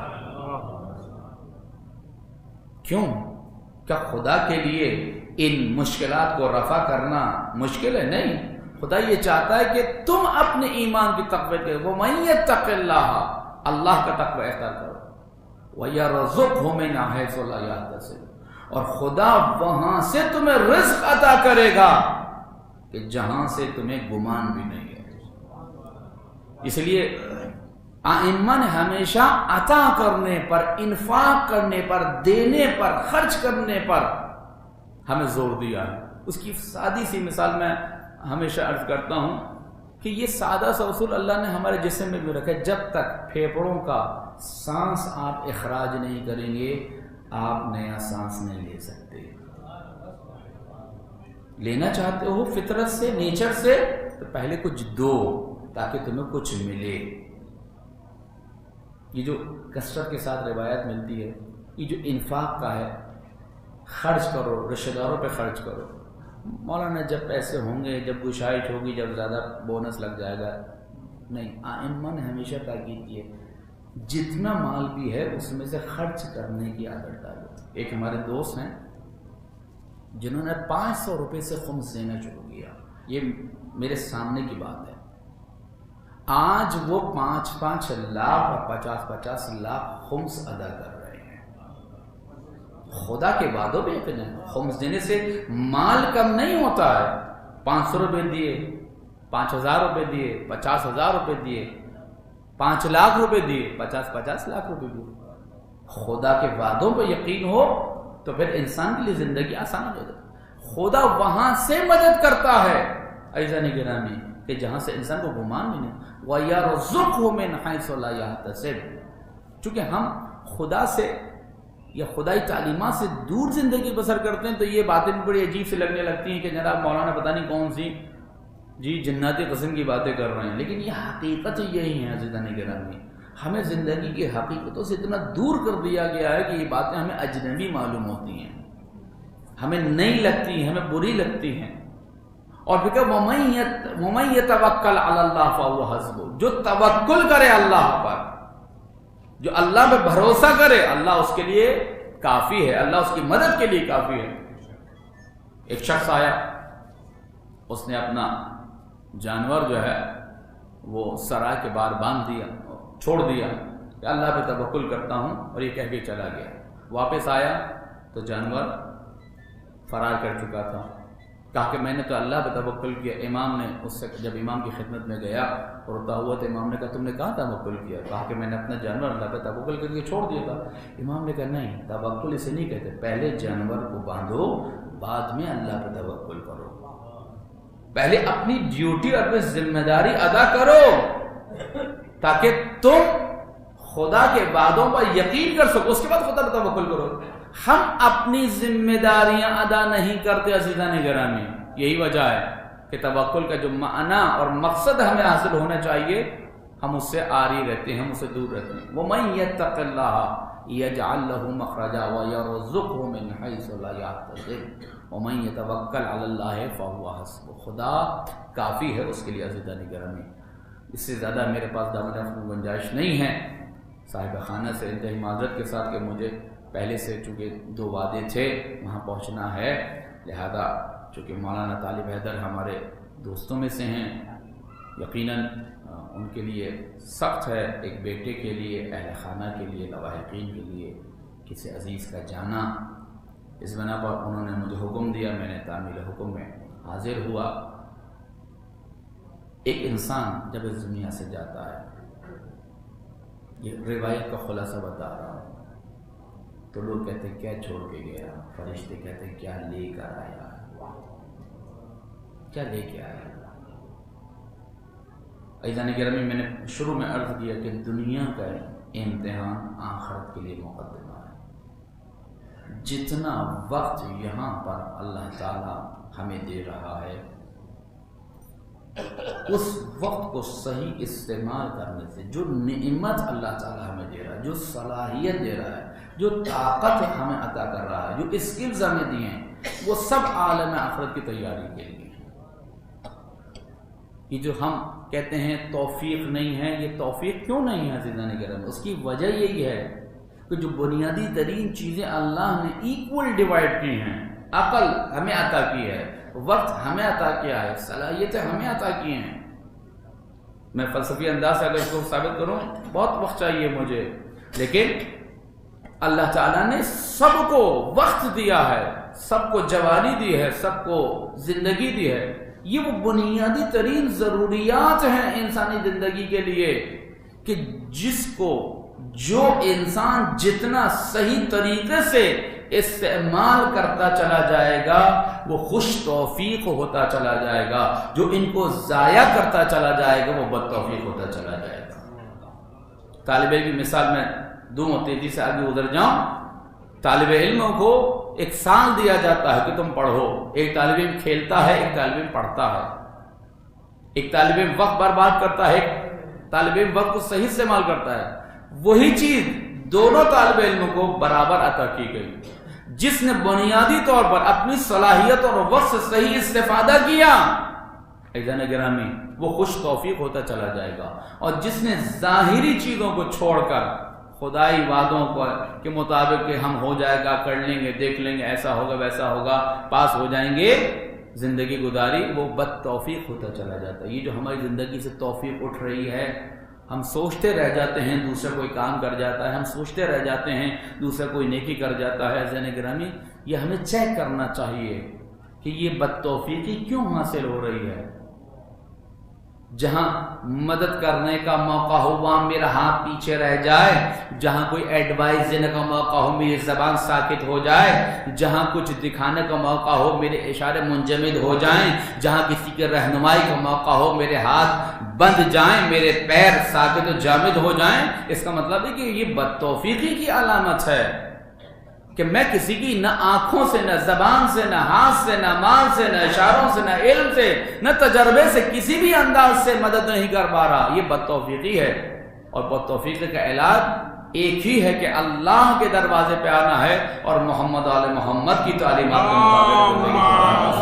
کیوں؟ کیا خدا کے لیے ان مشکلات کو رفع کرنا مشکل ہے؟ نہیں. خدا یہ چاہتا ہے کہ تم اپنے ایمان کی تقویت کرو. وَمَن يَتَّقِ اللَّهَ، اللہ کا تقوی اختیار کرو. وَيَرْزُقْهُ مِنْ حَيْثُ لَا يَحْتَسِبُ، اور خدا وہاں سے تمہیں رزق عطا کرے گا کہ جہاں سے تمہیں گمان بھی نہیں ہے. اس لیے ائمہ نے ہمیشہ عطا کرنے پر، انفاق کرنے پر، دینے پر، خرچ کرنے پر ہمیں زور دیا ہے. اس کی سادی سی مثال میں ہمیشہ عرض کرتا ہوں کہ یہ سادہ سا اصول اللہ نے ہمارے جسم میں بھی رکھا ہے. جب تک پھیپھڑوں کا سانس آپ اخراج نہیں کریں گے آپ نیا سانس نہیں لے سکتے. لینا چاہتے ہو فطرت سے، نیچر سے، تو پہلے کچھ دو تاکہ تمہیں کچھ ملے. یہ جو کثرت کے ساتھ روایت ملتی ہے، یہ جو انفاق کا ہے، خرچ کرو، رشتہ داروں پہ خرچ کرو. مولانا جب پیسے ہوں گے، جب گشائش ہوگی، جب زیادہ بونس لگ جائے گا، نہیں. ائمہ نے ہمیشہ تاکید کی ہے جتنا مال بھی ہے اس میں سے خرچ کرنے کی عادت ڈالو. ایک ہمارے دوست ہیں جنہوں نے 500 روپے سے خمس دینا شروع کیا. یہ میرے سامنے کی بات ہے. آج وہ 5-5 لاکھ اور 50-50 لاکھ خمس ادا کر رہے ہیں۔ خدا کے وعدوں پہ یقین ہے، خمس دینے سے مال کم نہیں ہوتا ہے۔ 500 روپے دیے، 5000 روپے دیے، 50,000 روپے دیے، 5 لاکھ روپے دیے، 50 لاکھ روپے دیے، خدا کے وعدوں پہ یقین ہو تو پھر انسان کے لیے زندگی آسان ہو جاتی ہے۔ خدا وہاں سے مدد کرتا ہے عزیزان گرامی کہ جہاں سے انسان کو گمان بھی نہیں۔ وَيَرْزُقْهُ مِنْ حَيْثُ لَا يَحْتَسِبُ۔ چونکہ ہم خدا سے یا خدائی تعلیمات سے دور زندگی بسر کرتے ہیں تو یہ باتیں بھی بڑی عجیب سے لگنے لگتی ہیں کہ جناب مولانا پتہ نہیں کون سی جناتی قسم کی باتیں کر رہے ہیں، لیکن یہ حقیقت یہی ہے عزیزان گرامی۔ ہمیں زندگی کی حقیقتوں سے اتنا دور کر دیا گیا ہے کہ یہ باتیں ہمیں اجنبی معلوم ہوتی ہیں، ہمیں نہیں لگتی، ہمیں بری لگتی ہیں۔ اور پھر کہ وَمَن يَتَوَكَّلْ عَلَى اللَّهِ فَهُوَ حَسْبُهُ، جو توکل کرے اللہ پر، جو اللہ پہ بھروسہ کرے، اللہ اس کے لیے کافی ہے، اللہ اس کی مدد کے لیے کافی ہے۔ ایک شخص آیا، اس نے اپنا جانور جو ہے وہ سرائے کے باہر باندھ دیا، چھوڑ دیا کہ اللہ پہ توکل کرتا ہوں، اور یہ کہہ کے چلا گیا۔ واپس آیا تو جانور فرار کر چکا تھا۔ کہا کہ میں نے تو اللہ پہ توکل کیا۔ امام نے اس سے جب امام کی خدمت میں گیا اور روتا ہوا تو امام نے کہا تم نے کہاں توکل کیا؟ کہا کہ میں نے اپنا جانور اللہ پہ توکل کر کے چھوڑ دیا تھا۔ امام نے کہا نہیں، توکل اسے نہیں کہتے، پہلے جانور کو باندھو بعد میں اللہ پہ توکل کرو، پہلے اپنی ڈیوٹی اور اپنی ذمہ داری ادا کرو تاکہ تم خدا کے وعدوں پر یقین کر سکو، اس کے بعد خدا پہ توکل کرو۔ ہم اپنی ذمہ داریاں ادا نہیں کرتے عزیزان گرامی، یہی وجہ ہے کہ توکل کا جو معنی اور مقصد ہمیں حاصل ہونا چاہیے ہم اس سے عاری رہتے ہیں، ہم اس سے دور رہتے ہیں۔ وَمَن يَتَّقِ اللَّهَ يَجْعَل لَّهُ مَخْرَجًا وَيَرْزُقْهُ مِنْ حَيْثُ لَا يَحْتَسِبُ وَمَن يَتَوَكَّلْ عَلَى اللَّهِ فَهُوَ حَسْبُهُ۔ خدا کافی ہے اس کے لیے عزیزان گرامی، اس سے زیادہ میرے پاس دامن میں گنجائش نہیں ہے۔ صاحب خانہ سے انتہائی معذرت کے ساتھ کہ مجھے پہلے سے چونکہ 2 وعدے تھے وہاں پہنچنا ہے، لہذا چونکہ مولانا طالب حیدر ہمارے دوستوں میں سے ہیں، یقیناً ان کے لیے سخت ہے ایک بیٹے کے لیے، اہل خانہ کے لیے، لواحقین کے لیے کسی عزیز کا جانا۔ اس بنا پر انہوں نے مجھے حکم دیا، میں نے تعمیل حکم میں حاضر ہوا۔ ایک انسان جب اس دنیا سے جاتا ہے، یہ روایت کا خلاصہ بتا رہا ہوں، تو لوگ کہتے ہیں کیا چھوڑ کے گیا، فرشتے کہتے ہیں کیا لے کر آیا، کیا لے کے آیا۔ عزیزان گرامی، میں نے شروع میں عرض کیا کہ دنیا کا امتحان آخرت کے لیے مقدمہ ہے۔ جتنا وقت یہاں پر اللہ تعالی ہمیں دے رہا ہے اس وقت کو صحیح استعمال کرنے سے، جو نعمت اللہ تعالی ہمیں دے رہا ہے، جو صلاحیت دے رہا ہے، جو طاقت ہمیں عطا کر رہا ہے، جو اسکلز ہمیں دیے ہیں، وہ سب عالم آخرت کی تیاری کے لیے۔ یہ جو ہم کہتے ہیں توفیق نہیں ہے، یہ توفیق کیوں نہیں ہے عزیزان گرامی؟ اس کی وجہ یہی ہے کہ جو بنیادی ترین چیزیں اللہ نے ایکول ڈیوائڈ کی ہیں، عقل ہمیں عطا کی ہے، وقت ہمیں عطا کیا ہے، صلاحیتیں ہمیں عطا کی ہیں۔ میں فلسفی انداز سے اگر اس کو ثابت کروں بہت وقت چاہیے مجھے، لیکن اللہ تعالیٰ نے سب کو وقت دیا ہے، سب کو جوانی دی ہے، سب کو زندگی دی ہے۔ یہ وہ بنیادی ترین ضروریات ہیں انسانی زندگی کے لیے کہ جس کو جو انسان جتنا صحیح طریقے سے استعمال کرتا چلا جائے گا وہ خوش توفیق ہوتا چلا جائے گا، جو ان کو ضائع کرتا چلا جائے گا وہ بد توفیق ہوتا چلا جائے گا۔ طالب علم کی مثال میں دوں اور تیزی سے آگے گزر جاؤں۔ طالب علموں کو ایک سال دیا جاتا ہے کہ تم پڑھو، ایک طالب علم کھیلتا ہے، ایک طالب علم پڑھتا ہے، ایک طالب علم وقت برباد کرتا ہے، ایک طالب علم وقت کو صحیح استعمال کرتا ہے۔ وہی چیز دونوں طالب علموں کو برابر عطا کی گئی۔ جس نے بنیادی طور پر اپنی صلاحیت اور وقت سے صحیح استفادہ کیا عزیزان گرامی وہ خوش توفیق ہوتا چلا جائے گا، اور جس نے ظاہری چیزوں کو چھوڑ کر خدائی وعدوں کے مطابق کہ ہم ہو جائے گا، کر لیں گے، دیکھ لیں گے، ایسا ہوگا ویسا ہوگا، پاس ہو جائیں گے، زندگی گزاری وہ بد توفیق ہوتا چلا جاتا ہے. یہ جو ہماری زندگی سے توفیق اٹھ رہی ہے، ہم سوچتے رہ جاتے ہیں دوسرا کوئی کام کر جاتا ہے، ہم سوچتے رہ جاتے ہیں دوسرا کوئی نیکی کر جاتا ہے. عزیزان گرامی، یہ ہمیں چیک کرنا چاہیے کہ یہ بد توفیقی کیوں حاصل ہو رہی ہے. جہاں مدد کرنے کا موقع ہو وہاں میرا ہاتھ پیچھے رہ جائے، جہاں کوئی ایڈوائز دینے کا موقع ہو میری زبان ساکت ہو جائے، جہاں کچھ دکھانے کا موقع ہو میرے اشارے منجمد ہو جائیں، جہاں کسی کے رہنمائی کا موقع ہو میرے ہاتھ بند جائیں، میرے پیر ساکت و جامد ہو جائیں. اس کا مطلب ہے کہ یہ بد توفیقی کی علامت ہے کہ میں کسی کی نہ آنکھوں سے، نہ زبان سے، نہ ہاتھ سے، نہ مال سے، نہ اشاروں سے، نہ علم سے، نہ تجربے سے، کسی بھی انداز سے مدد نہیں کر پا رہا. یہ بد توفیقی ہے. اور بد توفیقی کا علاج ایک ہی ہے کہ اللہ کے دروازے پہ آنا ہے اور محمد آل محمد کی تعلیمات کے مطابق.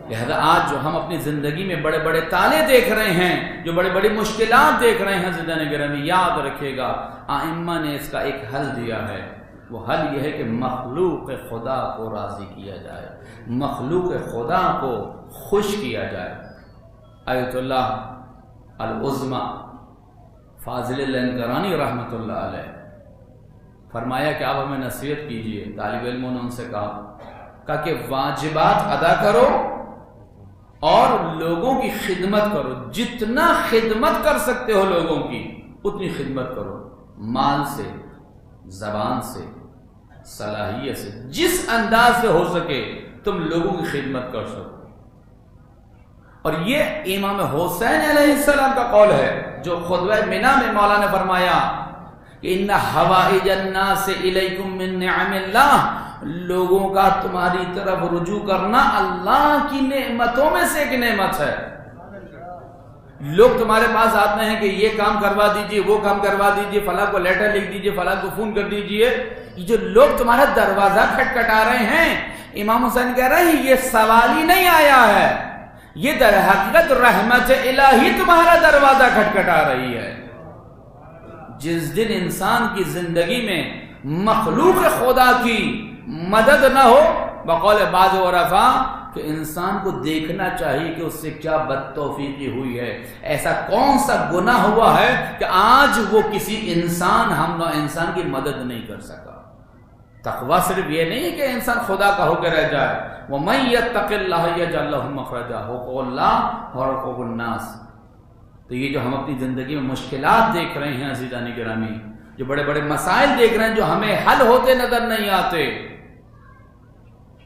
لہذا آج جو ہم اپنی زندگی میں بڑے بڑے تالے دیکھ رہے ہیں، جو بڑے بڑی مشکلات دیکھ رہے ہیں، عزیزان گرامی یاد رکھیے گا ائمہ نے اس کا ایک حل دیا ہے. وہ حل یہ ہے کہ مخلوق خدا کو راضی کیا جائے، مخلوق خدا کو خوش کیا جائے. آیت اللہ العظمی فاضل لنگرانی رحمۃ اللہ علیہ فرمایا کہ آپ ہمیں نصیحت کیجئے. طالب علموں نے ان سے کہا کہ واجبات ادا کرو اور لوگوں کی خدمت کرو. جتنا خدمت کر سکتے ہو لوگوں کی اتنی خدمت کرو، مال سے، زبان سے، صلاحیت سے، جس انداز سے ہو سکے تم لوگوں کی خدمت کر سکو. اور یہ امام حسین علیہ السلام کا قول ہے جو خطبہ منا میں مولا نے فرمایا کہ ان حوائج الناس الیکم من نعم اللہ، لوگوں کا تمہاری طرف رجوع کرنا اللہ کی نعمتوں میں سے ایک نعمت ہے. لوگ تمہارے پاس آتے ہیں کہ یہ کام کروا دیجئے، وہ کام کروا دیجئے، فلاں کو لیٹر لکھ دیجئے، فلاں کو فون کر دیجئے. یہ جو لوگ تمہارا دروازہ کھٹکھٹا رہے ہیں، امام حسین کہہ رہے ہیں یہ سوال ہی نہیں آیا ہے، یہ در حقیقت رحمت الہی تمہارا دروازہ کھٹکھٹا رہی ہے. جس دن انسان کی زندگی میں مخلوق خدا کی مدد نہ ہو، بقول بعض عرفاء کہ انسان کو دیکھنا چاہیے کہ اس سے کیا بد توفیقی ہوئی ہے، ایسا کون سا گناہ ہوا ہے کہ آج وہ کسی انسان ہم نوع انسان کی مدد نہیں کر سکا. تقویٰ صرف یہ نہیں ہے کہ انسان خدا کا ہو کے رہ جائے. وَمَن يَتَّقِ اللَّهَ يَجْعَل لَّهُ مَخْرَجًا، حقوق اللہ اور حقوق الناس. تو یہ جو ہم اپنی زندگی میں مشکلات دیکھ رہے ہیں عزیزان گرامی، جو بڑے بڑے مسائل دیکھ رہے ہیں جو ہمیں حل ہوتے نظر نہیں آتے،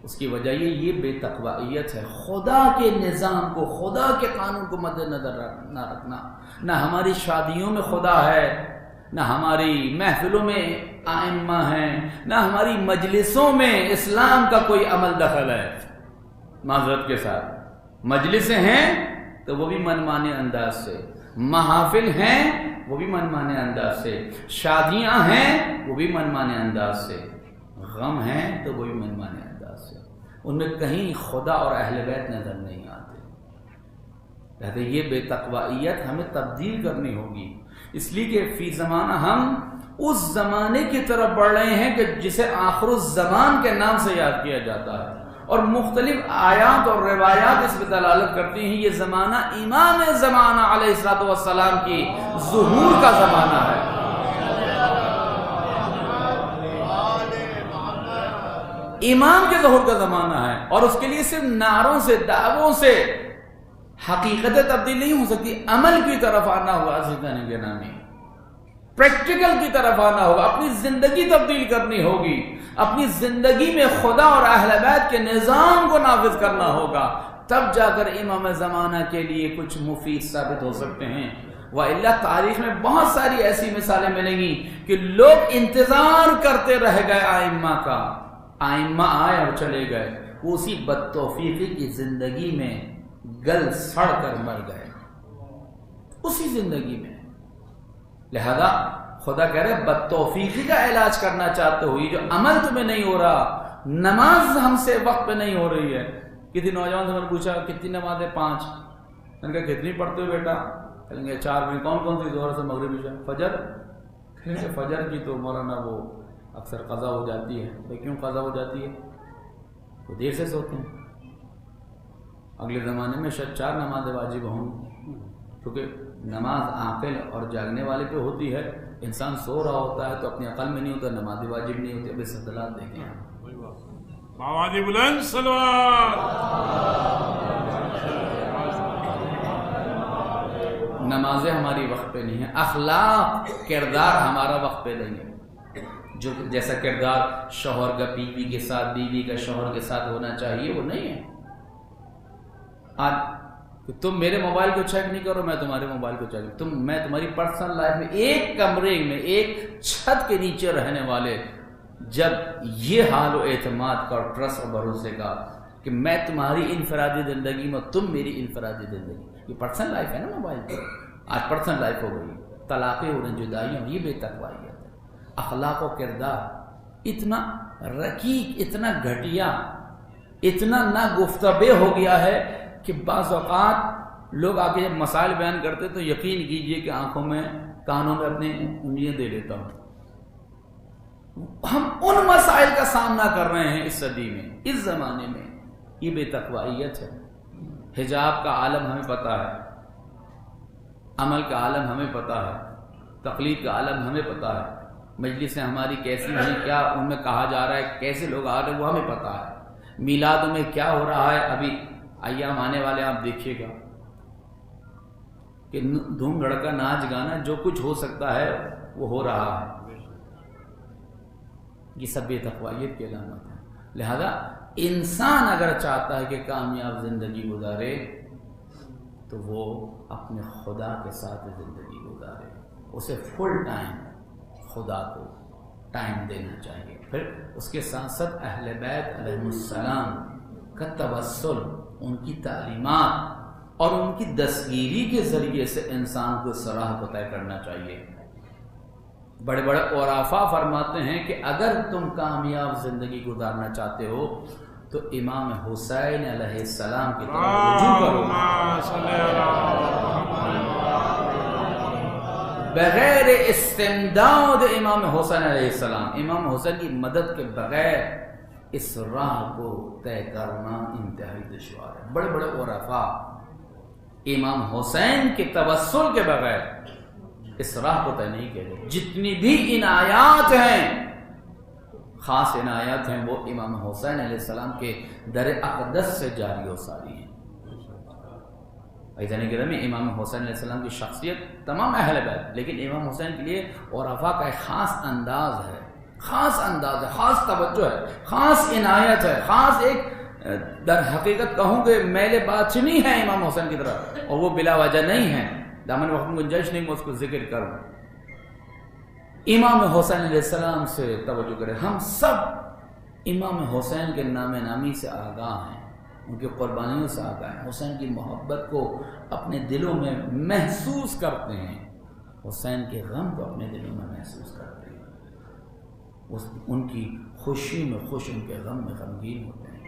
اس کی وجہ یہ بے تقویت ہے. خدا کے نظام کو، خدا کے قانون کو مد نظر نہ رکھنا. نہ ہماری شادیوں میں خدا ہے، نہ ہماری محفلوں میں ائمہ ہیں، نہ ہماری مجلسوں میں اسلام کا کوئی عمل دخل ہے. معذرت کے ساتھ مجلسیں ہیں تو وہ بھی منمانے انداز سے، محافل ہیں وہ بھی منمانے انداز سے، شادیاں ہیں وہ بھی منمانے انداز سے، غم ہیں تو وہ بھی منمانے انداز سے. ان میں کہیں خدا اور اہل بیت نظر نہیں آتے. کہتے یہ بے تقویت ہمیں تبدیل کرنی ہوگی، اس لیے کہ فی زمانہ ہم اس زمانے کی طرف بڑھ رہے ہیں کہ جسے آخر الزمان کے نام سے یاد کیا جاتا ہے، اور مختلف آیات اور روایات اس پہ دلالت کرتی ہیں. یہ زمانہ امام زمانہ علیہ الصلوۃ والسلام کی ظہور کا زمانہ ہے. امام کے ظہور کا زمانہ ہے، اور اس کے لیے صرف نعروں سے، دعووں سے حقیقت تبدیل نہیں ہو سکتی. عمل کی طرف آنا ہوگا عزیزان گرامی، پریکٹیکل کی طرف آنا ہوگا، اپنی زندگی تبدیل کرنی ہوگی، اپنی زندگی میں خدا اور اہل بیت کے نظام کو نافذ کرنا ہوگا. تب جا کر امام زمانہ کے لیے کچھ مفید ثابت ہو سکتے ہیں. وَإِلَّا تاریخ میں بہت ساری ایسی مثالیں ملیں گی کہ لوگ انتظار کرتے رہ گئے ائمہ کا، ائمہ آئے اور چلے گئے، وہ اسی بد توفیقی کی زندگی میں گل سڑ کر مر گئے، اسی زندگی میں. لہذا خدا کہہ رہے بد توفیقی کا علاج کرنا چاہتے ہو، یہ جو عمل تمہیں نہیں ہو رہا، نماز ہم سے وقت پہ نہیں ہو رہی ہے. کسی نوجوان سے میں نے پوچھا کتنی نمازیں؟ 5. میں نے کہا کتنی پڑھتے ہو بیٹا؟ کہیں گے 4. میں کون کون سی؟ ظہر سے مغرب عشاء. فجر؟ کہیں گے فجر کی تو مولانا وہ اکثر قضا ہو جاتی ہے. بھائی کیوں قضا ہو جاتی ہے؟ وہ دیر سے سوتے ہیں. اگلے زمانے میں شاید 4 نمازیں واجب ہوں، کیونکہ نماز عاقل اور جاگنے والے پہ ہوتی ہے. انسان سو رہا ہوتا ہے تو اپنی عقل میں نہیں ہوتا، نماز واجب نہیں ہوتی. اب استدلال دیکھیں. آواز بلند سلوات. نمازیں ہماری وقت پہ نہیں ہیں، اخلاق کردار ہمارا وقت پہ نہیں ہے. جو جیسا کردار شوہر کا بیوی کے ساتھ، بیوی کا شوہر کے ساتھ ہونا چاہیے وہ نہیں ہے. آج تم میرے موبائل کو چیک نہیں کرو، میں تمہارے موبائل کو چیک میں تمہاری پرسنل لائف میں ایک کمرے میں ایک چھت کے نیچے رہنے والے جب یہ حال و اعتماد کا اور ٹرسٹ اور بھروسے کا کہ میں تمہاری انفرادی زندگی میں تم میری انفرادی زندگی، یہ پرسنل لائف ہے نا موبائل پر. آج پرسنل لائف ہو گئی، طلاقیں ہو رہی، جدائیاں، یہ بے تقوائیت ہے. اخلاق و کردار اتنا رقیق، اتنا گھٹیا، اتنا ناگفتبے ہو گیا ہے کہ بعض اوقات لوگ آگے جب مسائل بیان کرتے تو یقین کیجئے کہ آنکھوں میں کانوں میں اپنی انگلیاں دے لیتا ہوں. ہم ان مسائل کا سامنا کر رہے ہیں اس صدی میں، اس زمانے میں. یہ بے تقوائیت ہے. حجاب کا عالم ہمیں پتہ ہے، عمل کا عالم ہمیں پتہ ہے، تقلید کا عالم ہمیں پتہ ہے، مجلسیں ہماری کیسی ہیں، کیا ان میں کہا جا رہا ہے، کیسے لوگ آ رہے ہیں وہ ہمیں پتہ ہے. میلادوں میں کیا ہو رہا ہے، ابھی ایام آنے والے آپ دیکھیے گا کہ دھوم دھڑکا ناچ گانا جو کچھ ہو سکتا ہے وہ ہو رہا ہے. یہ سب بے تقوائیت کی علامت ہے. لہذا انسان اگر چاہتا ہے کہ کامیاب زندگی گزارے تو وہ اپنے خدا کے ساتھ زندگی گزارے. اسے فل ٹائم خدا کو ٹائم دینا چاہیے. پھر اس کے ساتھ ساتھ اہل بیت علیہ السلام کا توسل، ان کی تعلیمات اور ان کی دستگیری کے ذریعے سے انسان کو راہ کو طے کرنا چاہیے. بڑے بڑے عرفاء فرماتے ہیں کہ اگر تم کامیاب زندگی گزارنا چاہتے ہو تو امام حسین علیہ السلام کی طرف رجوع کرو. بغیر استمداد امام حسین علیہ السلام، امام حسین کی مدد کے بغیر اس راہ کو طے کرنا انتہائی دشوار ہے. بڑے بڑے عرفاء امام حسین کے توسل کے بغیر اس راہ کو طے نہیں کہتے. جتنی بھی عنایات ہیں، خاص عنایات ہیں، وہ امام حسین علیہ السلام کے در اقدس سے جاری و ساری ہیں. عزیزان گرامی، امام حسین علیہ السلام کی شخصیت تمام اہل بیت، لیکن امام حسین کے لیے عرفاء کا ایک خاص انداز ہے، خاص انداز ہے، خاص توجہ ہے، خاص عنایت ہے، خاص ایک در حقیقت کہوں کہ میل بات نہیں ہے امام حسین کی طرف، اور وہ بلا وجہ نہیں ہے. دامن وقت میں گنجائش نہیں میں اس کو ذکر کروں. امام حسین علیہ السلام سے توجہ کریں. ہم سب امام حسین کے نام نامی سے آگاہ ہیں، ان کی قربانیوں سے آگاہ ہیں، حسین کی محبت کو اپنے دلوں میں محسوس کرتے ہیں، حسین کے غم کو اپنے دلوں میں محسوس کرتے ہیں، ان کی خوشی میں خوش، ان کے غم میں غمگین ہوتے ہیں.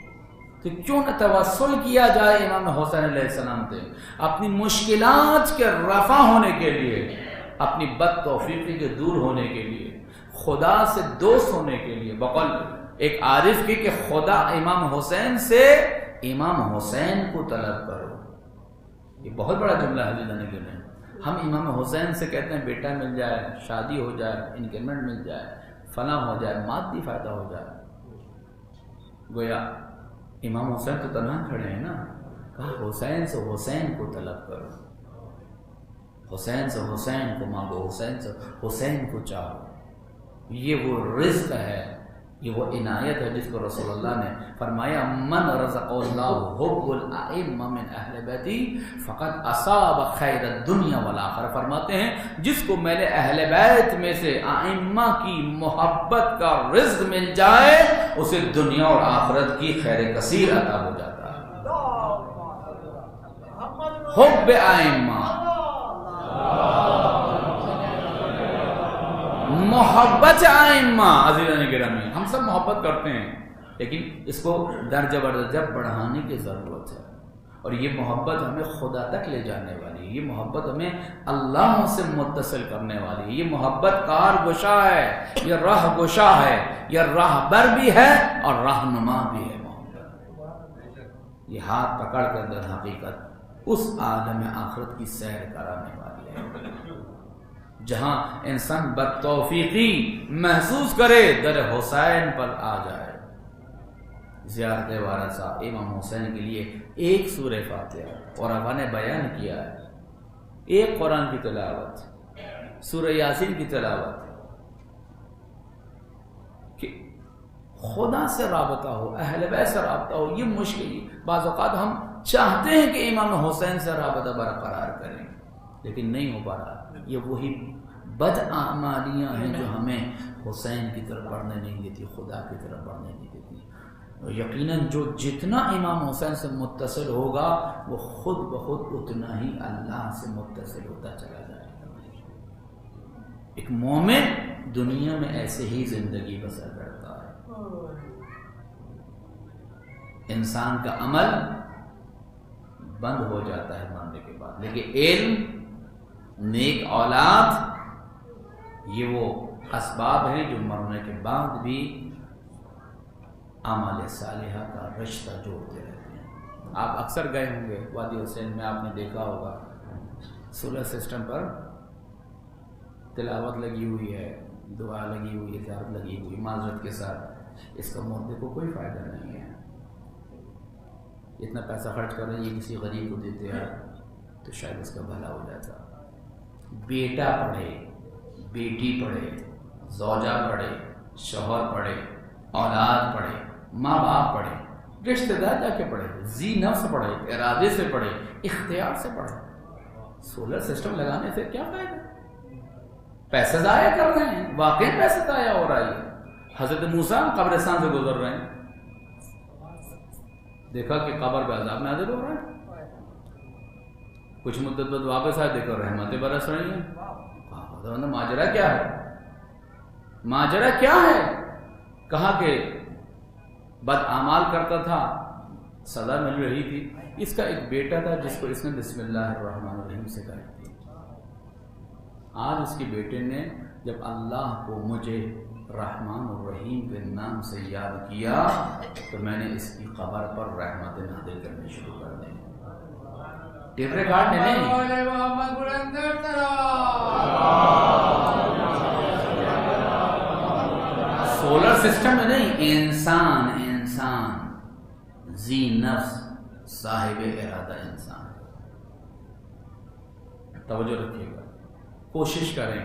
تو کیوں نہ توسل کیا جائے امام حسین علیہ السلام سے اپنی مشکلات کے رفع ہونے کے لیے، اپنی بد توفیقی کے دور ہونے کے لیے، خدا سے دوست ہونے کے لیے. بقول ایک عارف کی کہ خدا امام حسین سے امام حسین کو طلب کرو. یہ بہت بڑا جملہ ہے حضرت کے میں. ہم امام حسین سے کہتے ہیں بیٹا مل جائے، شادی ہو جائے، انکریمنٹ مل جائے، فلاں ہو جائے، مادی فائدہ ہو جائے. گویا امام حسین تو تنہا کھڑے ہیں نا. کہا حسین سے حسین کو طلب کرو، حسین سے حسین کو مانگو، حسین سے حسین کو چاہو. یہ وہ رزق ہے، یہ وہ عنایت ہے جس کو رسول اللہ نے فرمایا من رزق اللہ حب الائمہ من اہل بیتی فقد اصاب خیر الدنیا والآخرہ. فرماتے ہیں جس کو میں نے اہل بیت میں سے ائمہ کی محبت کا رزق مل جائے اسے دنیا اور آخرت کی خیر کثیر عطا ہو جاتا ہے. حب ائمہ، محبت ائمہ. عزیزان گرامی، ہم سب محبت کرتے ہیں لیکن اس کو درجہ بدرجہ بڑھانے کی ضرورت ہے، اور یہ محبت ہمیں خدا تک لے جانے والی ہے. یہ محبت ہمیں اللہ سے متصل کرنے والی ہے. یہ محبت کار گشا ہے, یہ راہ گشا ہے, یہ راہبر بھی ہے اور رہنما بھی ہے. محبت یہ ہاتھ پکڑ کر در حقیقت اس عالم آخرت کی سیر کرانے والی ہے جہاں انسان بدتوفیقی محسوس کرے در حسین پر آ جائے. زیارت وارثہ امام حسین کے لیے ایک سورہ فاتحہ اور ابا نے بیان کیا ہے, ایک قرآن کی تلاوت, سورہ یاسین کی تلاوت, کہ خدا سے رابطہ ہو, اہل بیت سے رابطہ ہو. یہ مشکل, بعض اوقات ہم چاہتے ہیں کہ امام حسین سے رابطہ برقرار کریں لیکن نہیں ہو پا رہا. یہ وہی بدعمالیاں ہیں جو ہمیں حسین کی طرف بڑھنے نہیں دیتی, خدا کی طرف بڑھنے نہیں دیتی. یقیناً جو جتنا امام حسین سے متصل ہوگا وہ خود بخود اتنا ہی اللہ سے متصل ہوتا چلا جائے گا. ایک مومن دنیا میں ایسے ہی زندگی بسر کرتا ہے. انسان کا عمل بند ہو جاتا ہے مرنے کے بعد, لیکن علم, نیک اولاد یہ وہ اسباب ہیں جو مرنے کے بعد بھی اعمال صالحہ کا رشتہ جوڑتے رہتے ہیں. آپ اکثر گئے ہوں گے وادی حسین میں, آپ نے دیکھا ہوگا سولر سسٹم پر تلاوت لگی ہوئی ہے, دعا لگی ہوئی ہے, زیارت لگی ہوئی. معذرت کے ساتھ اس کا مردے کو کوئی فائدہ نہیں ہے. اتنا پیسہ خرچ کر رہے ہیں, یہ کسی غریب کو دیتے ہیں تو شاید اس کا بھلا ہو جاتا. بیٹا پڑھے, بیٹی پڑھے, زوجہ پڑھے, شوہر پڑھے, اولاد پڑھے, ماں باپ پڑھے, رشتہ دار جا کے پڑھے, ذی نفس پڑھے, ارادے سے پڑھے, اختیار سے پڑھے. سولر سسٹم لگانے سے کیا فائدہ؟ پیسے ضائع کر رہے ہیں, واقعی پیسے ضائع ہو رہا ہے. حضرت موسیٰ قبرستان سے گزر رہے ہیں, دیکھا کہ قبر پہ عذاب نازل ہو رہا ہے. کچھ مدت بعد واپس آئے, دیکھا رحمتیں برس رہی ہیں. ماجرا کیا ہے, ماجرا کیا ہے؟ کہا کہ بد اعمال کرتا تھا, سزا مل رہی تھی. اس کا ایک بیٹا تھا جس کو اس نے بسم اللہ الرحمن الرحیم سے کہی تھی. آج اس کے بیٹے نے جب اللہ کو مجھے رحمان الرحیم کے نام سے یاد کیا تو میں نے اس کی قبر پر رحمت نازل کرنے شروع کر دی. ٹیپ ریکارڈ نے نہیں, سولر سسٹم میں نہیں, انسان, انسان ذی نفس صاحب ارادہ انسان. توجہ رکھیے گا, کوشش کریں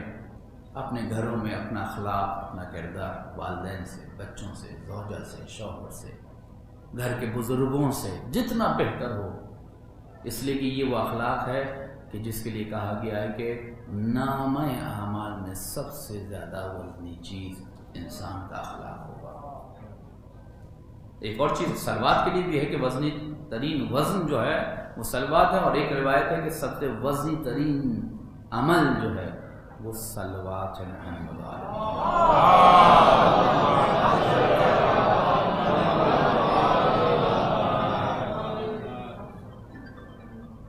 اپنے گھروں میں اپنا اخلاق, اپنا کردار والدین سے, بچوں سے, زوجہ سے, شوہر سے, گھر کے بزرگوں سے جتنا بہتر ہو. اس لیے کہ یہ وہ اخلاق ہے کہ جس کے لیے کہا گیا ہے کہ نامہ اعمال میں سب سے زیادہ وزنی چیز انسان کا اخلاق ہوگا. ایک اور چیز سلوات کے لیے بھی ہے کہ وزنی ترین وزن جو ہے وہ سلوات ہے, اور ایک روایت ہے کہ سب سے وزنی ترین عمل جو ہے وہ سلوات محمد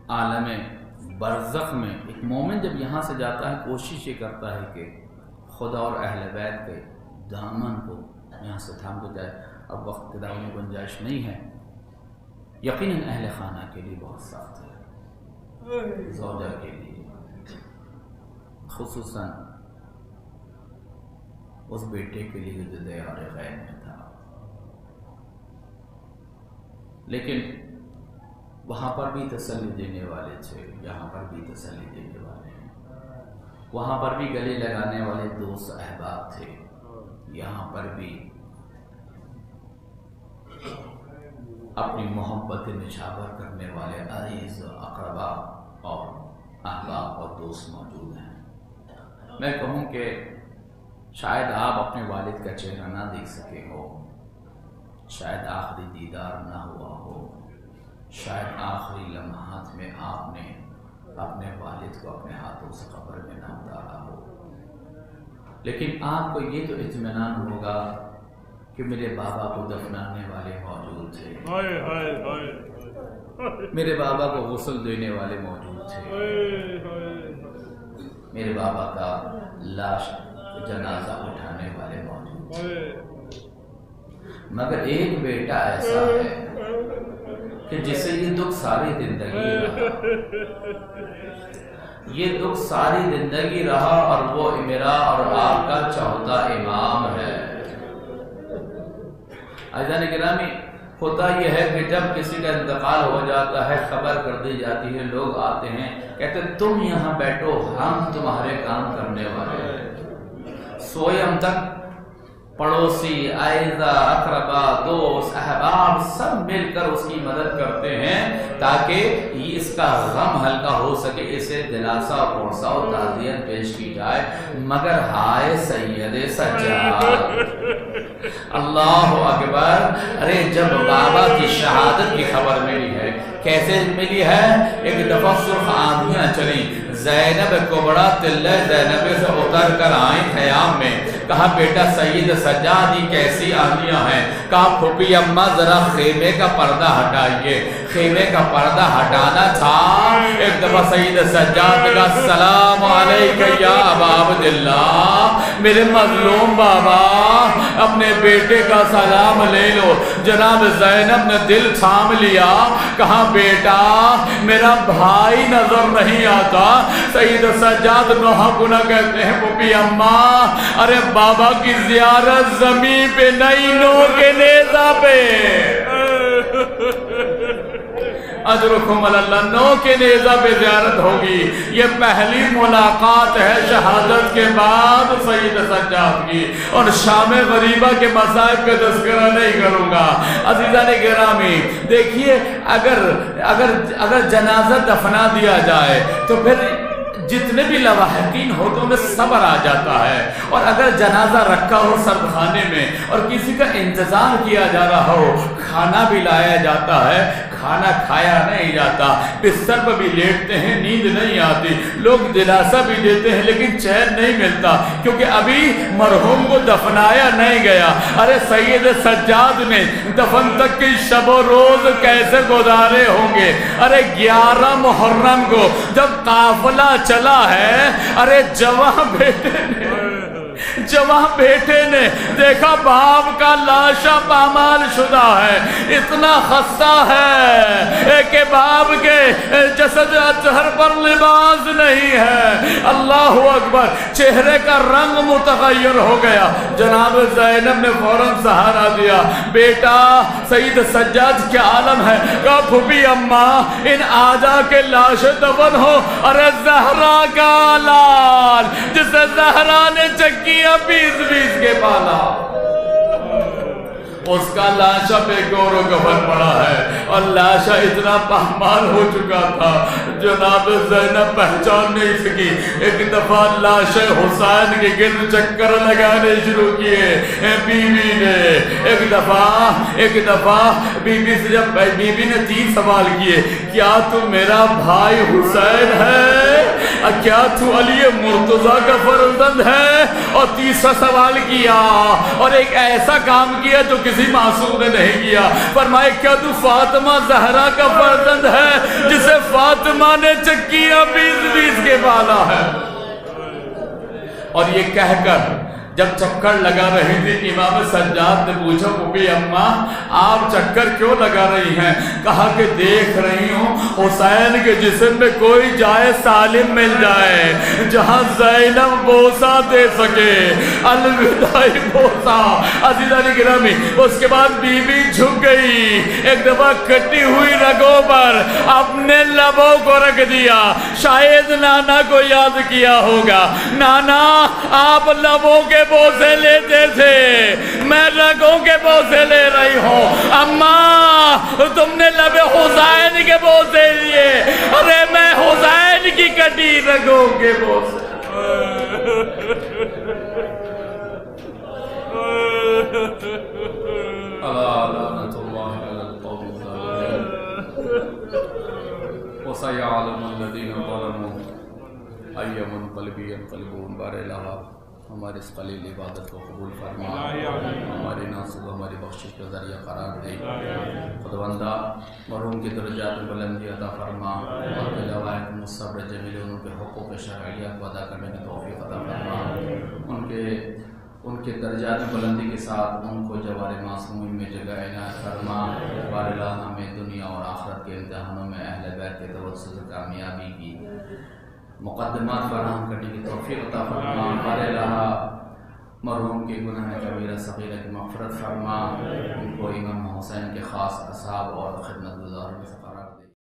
عالم برزخ میں ایک مومن جب یہاں سے جاتا ہے کوشش یہ کرتا ہے کہ خدا اور اہل بیت کے دامن کو یہاں سے تھام کو جائے. اب وقت کے دامن میں گنجائش نہیں ہے. یقیناً اہل خانہ کے لیے بہت سخت ہے, زوجہ کے لیے خصوصاً اس بیٹے کے لیے جو دیار غیب میں تھا. لیکن وہاں پر بھی تسلی دینے والے تھے, یہاں پر بھی تسلی دینے والے ہیں. وہاں پر بھی گلے لگانے والے دوست احباب تھے, یہاں پر بھی اپنی محبت نچھاور کرنے والے عزیز اقربا اور احباب اور دوست موجود ہیں. میں کہوں کہ شاید آپ اپنے والد کا چہرہ نہ دیکھ سکے ہو, شاید آخری دیدار نہ ہوا ہو, شاید آخری لمحات میں آپ نے اپنے والد کو اپنے ہاتھوں سے قبر میں نہ اتارا ہو, لیکن آپ کو یہ تو اطمینان ہوگا کہ میرے بابا کو دفنانے والے موجود تھے. میرے بابا کو غسل دینے والے موجود تھے، میرے بابا کا لاش جنازہ اٹھانے والے موجود تھے، مگر ایک بیٹا ایسا ہے کہ جسے یہ دکھ ساری زندگی رہا، یہ دکھ ساری زندگی رہا، اور وہ میرا اور آپ کا چوتھا امام ہے۔ عزیزان گرامی، ہوتا یہ ہے کہ جب کسی کا انتقال ہو جاتا ہے، خبر کر دی جاتی ہے، لوگ آتے ہیں کہتے ہیں تم یہاں بیٹھو، ہم تمہارے کام کرنے والے ہیں۔ سوئے ہم تک پڑوسی، اعزا، اقربا، دوست، احباب سب مل کر اس کی مدد کرتے ہیں تاکہ اس کا غم ہلکا ہو سکے، اسے دلاسا، پرسا و تعزیت پیش کی جائے۔ مگر ہائے سید سجاد، اللہ اکبر، ارے جب بابا کی شہادت کی خبر ملی ہے، کیسے ملی ہے؟ ایک دفعہ سرخ آندھیاں چلی، زینب کبڑا تلے زینب سے اتر کر آئیں خیام میں، کہا بیٹا سید سجادی کیسی آندھیاں ہیں؟ کہا پھوپھی اماں ذرا خیمے کا پردہ ہٹائیے، خیمے کا پردہ ہٹانا تھا۔ ایک دفعہ سید سجاد کا سلام علیکہ یا ابا عبداللہ، میرے مظلوم بابا اپنے بیٹے کا سلام لے لو۔ جناب زینب نے دل تھام لیا، کہا بیٹا میرا بھائی نظر نہیں آتا۔ سید سجاد نوحہ گناہ کہتے ہیں پھوپھی اماں، ارے بابا کی زیارت زمین پہ نہیں، نو کے نیزہ پہ، اجرکم اللہ، نو کے نیزہ پہ زیارت ہوگی۔ یہ پہلی ملاقات ہے شہادت کے بعد سید سجاد کی، اور شام غریبہ کے مصائب کا تذکرہ نہیں کروں گا۔ عزیزان گرامی دیکھیے، اگر جنازہ دفنا دیا جائے تو پھر جتنے بھی لواحقین ہوتے میں صبر آ جاتا ہے، اور اگر جنازہ رکھا ہو سردخانے میں اور کسی کا انتظام کیا جا رہا ہو، کھانا بھی لایا جاتا ہے، کھانا کھایا نہیں جاتا، بستر پر بھی لیٹتے ہیں، نیند نہیں آتی، لوگ دلاسا بھی دیتے ہیں لیکن چین نہیں ملتا، کیونکہ ابھی مرحوم کو دفنایا نہیں گیا۔ ارے سید سجاد نے دفن تک کی شب و روز کیسے گزارے ہوں گے؟ ارے 11 محرم کو جب قافلہ چلا ہے، ارے جوان بیٹے نے دیکھا باپ کا لاشا پامال شدہ ہے، اتنا خستہ ہے کہ باپ کے جسد چہر پر لباس نہیں ہے۔ اللہ اکبر، چہرے کا رنگ متغیر ہو گیا۔ جناب زینب نے فوراً سہارا دیا، بیٹا سید سجاد کیا عالم ہے؟ کہا پھوپھی اماں ان آجا کے لاش دفن ہو۔ ارے زہرا کا لال جسے زہرا نے چکیا 20 کے پالا، اس کا لاشا پہ گور و گبر پڑا ہے، اور لاشا اتنا پامال ہو چکا تھا جناب زینب پہچان نہیں سکی۔ ایک دفعہ لاش حسین کے گرد چکر لگانے شروع کیے بیوی نے۔ ایک دفعہ بیوی سے جب بیوی نے 3 سوال کیے، کیا تو میرا بھائی حسین ہے؟ کیا تو علی مرتضیٰ کا فرزند ہے؟ اور تیسرا سوال کیا، اور ایک ایسا کام کیا جو کسی معصوم نے نہیں کیا، فرمائے کیا تو فاطمہ زہرا کا فرزند ہے جسے فاطمہ نے چکیا 20 کے بالا ہے؟ اور یہ کہہ کر جب چکر لگا رہی تھی، امام سجاد نے پوچھا پھوپھی اماں آپ چکر کیوں لگا رہی ہیں؟ کہا کہ دیکھ رہی ہوں حسین کے جسم میں کوئی جائے سالم مل جائے جہاں زینب بوسہ دے سکے، الوداعی بوسہ۔ عزیزان گرامی، اس کے بعد بی بی جھک گئی، ایک دفعہ کٹی ہوئی رگوں پر اپنے لبوں کو رکھ دیا، شاید نانا کو یاد کیا ہوگا، نانا آپ لبوں کے بوسے لیتے تھے، میں رگوں کے بوسے لے رہی ہوں، اماں تم نے لب حسین کے بوسے لیے، ارے میں حسین کی کٹی رگوں کے بوسے۔ لعنت اللہ علی القوم الظالمین وسيعلم الذين ظلموا أي منقلب ينقلبون۔ بار الہ ہماری اس قلیل عبادت کو قبول فرما، الہی آمین۔ ہماری ناصب ہماری بخشش کا ذریعہ قرار دے، خداوندہ مرحوم کی درجات میں بلندی عطا فرما، اور کے لوائق مصبر جمیل ان کے حقوق شرعیہ کو ادا کرنے کی توفیق عطا فرما، ان کے درجات میں بلندی کے ساتھ ان کو جوار معصومین میں جگہ عنایت فرما، بار الہ ہمیں دنیا اور آخرت کے امتحانوں میں اہل بیت کے توسط سے کامیابی کی مقدمات فراہم کرنے کی توفیق عطا فرما، بار الہ مرحوم کے گناہ کبیرہ صغیرہ کی مغفرت فرما، ان کو امام حسین کے خاص اصحاب اور خدمت گزاروں کے